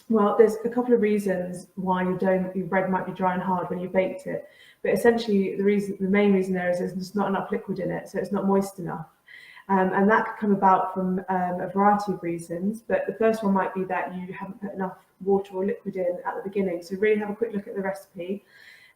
Well, there's a couple of reasons why your bread might be dry and hard when you baked it, but essentially the main reason there is there's just not enough liquid in it, so it's not moist enough. And that could come about from a variety of reasons, but the first one might be that you haven't put enough water or liquid in at the beginning. So really have a quick look at the recipe,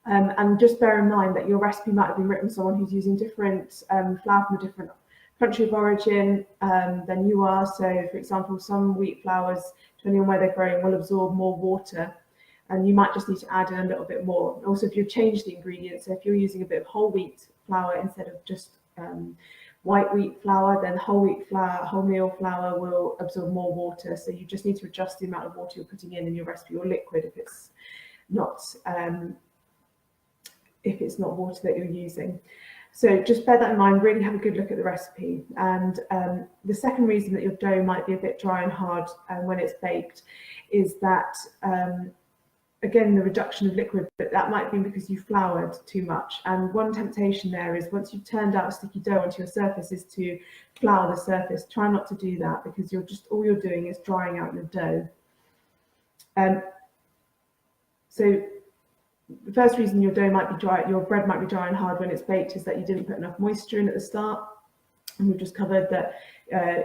and just bear in mind that your recipe might have been written by someone who's using different flour from a different country of origin than you are. So for example, some wheat flours, depending on where they're growing, will absorb more water, and you might just need to add in a little bit more. Also, if you've changed the ingredients, so if you're using a bit of whole wheat flour instead of just white wheat flour, then whole wheat flour, wholemeal flour will absorb more water. So you just need to adjust the amount of water you're putting in your recipe, or liquid if it's not water that you're using. So just bear that in mind, really have a good look at the recipe. And the second reason that your dough might be a bit dry and hard when it's baked is that, again, the reduction of liquid, but that might be because you floured too much. And one temptation there is, once you've turned out a sticky dough onto your surface, is to flour the surface. Try not to do that, because all you're doing is drying out your dough. So the first reason your dough might be dry, your bread might be dry and hard when it's baked, is that you didn't put enough moisture in at the start. And we've just covered that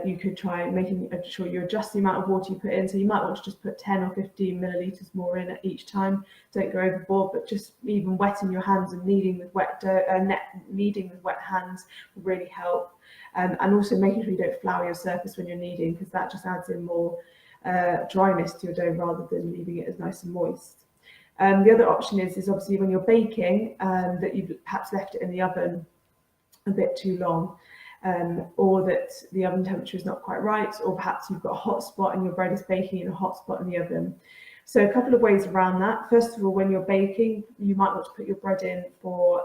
you could try making sure you adjust the amount of water you put in. So you might want to just put 10 or 15 millilitres more in at each time. Don't go overboard, but just even wetting your hands and kneading with wet hands will really help. And also making sure you don't flour your surface when you're kneading, because that just adds in more dryness to your dough rather than leaving it as nice and moist. The other option is obviously when you're baking, that you've perhaps left it in the oven a bit too long, or that the oven temperature is not quite right, or perhaps you've got a hot spot and your bread is baking in a hot spot in the oven. So a couple of ways around that. First of all, when you're baking, you might want to put your bread in for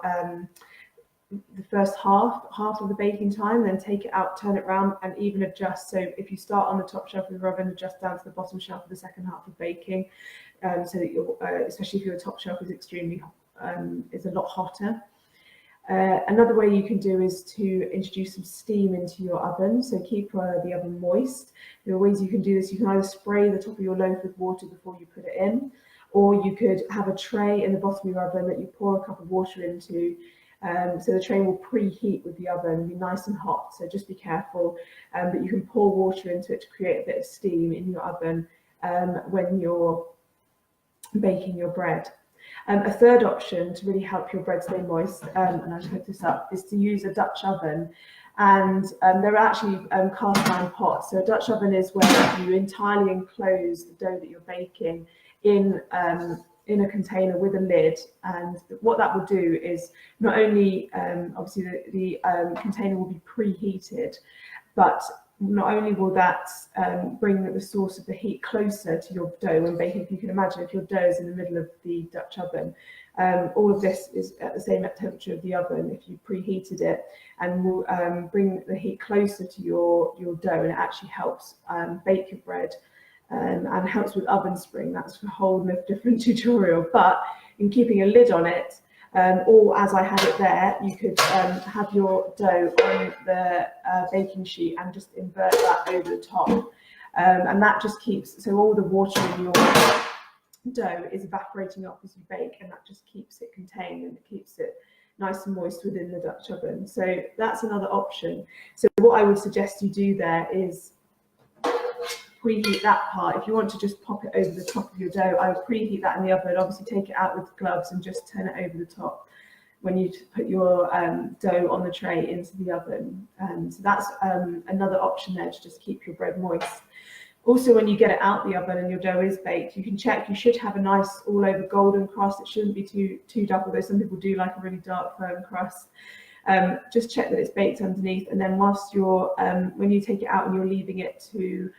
the first half of the baking time, then take it out, turn it around, and even adjust. So if you start on the top shelf of the oven, adjust down to the bottom shelf of the second half of baking, so that you're, especially if your top shelf is is a lot hotter. Another way you can do is to introduce some steam into your oven, so keep the oven moist. There are ways you can do this. You can either spray the top of your loaf with water before you put it in, or you could have a tray in the bottom of your oven that you pour a cup of water into. So the tray will preheat with the oven, be nice and hot, so just be careful. But you can pour water into it to create a bit of steam in your oven when you're baking your bread. A third option to really help your bread stay moist, and I'll just hook this up, is to use a Dutch oven. And there are actually cast iron pots. So a Dutch oven is where you entirely enclose the dough that you're baking in a container with a lid. And what that will do is not only obviously the container will be preheated, but not only will that bring the source of the heat closer to your dough when baking. If you can imagine, if your dough is in the middle of the Dutch oven, all of this is at the same temperature of the oven if you preheated it, and will bring the heat closer to your dough, and it actually helps bake your bread and helps with oven spring. That's a whole different tutorial, but in keeping a lid on it, or as I had it there, you could have your dough on the baking sheet and just invert that over the top. And that just keeps, so all the water in your dough is evaporating off as you bake, and that just keeps it contained and it keeps it nice and moist within the Dutch oven. So that's another option. So what I would suggest you do there is preheat that part. If you want to just pop it over the top of your dough, I would preheat that in the oven. Obviously take it out with gloves and just turn it over the top when you put your dough on the tray into the oven. So that's another option there to just keep your bread moist. Also, when you get it out the oven and your dough is baked, you can check. You should have a nice all over golden crust. It shouldn't be too dark, although some people do like a really dark firm crust. Just check that it's baked underneath, and then whilst you're when you take it out and you're leaving it to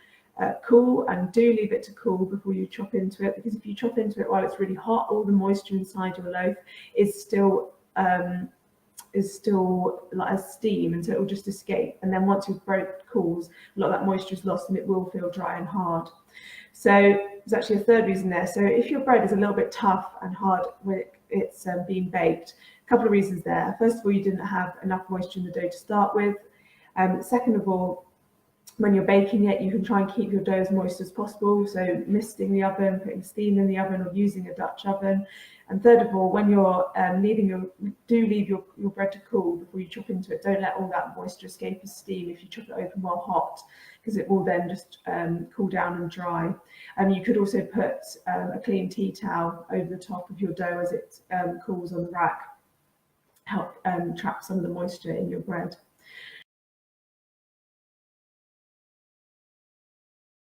cool, and do leave it to cool before you chop into it, because if you chop into it while it's really hot, all the moisture inside your loaf is still like as steam, and so it will just escape. And then once your bread cools, a lot of that moisture is lost and it will feel dry and hard. So there's actually a third reason there. So if your bread is a little bit tough and hard when it's being baked, a couple of reasons there. First of all, you didn't have enough moisture in the dough to start with. Second of all, When you're baking it, you can try and keep your dough as moist as possible, so misting the oven, putting steam in the oven, or using a Dutch oven. And third of all, when you're leave your bread to cool before you chop into it. Don't let all that moisture escape as steam if you chop it open while hot, because it will then just cool down and dry. And you could also put a clean tea towel over the top of your dough as it cools on the rack, help trap some of the moisture in your bread.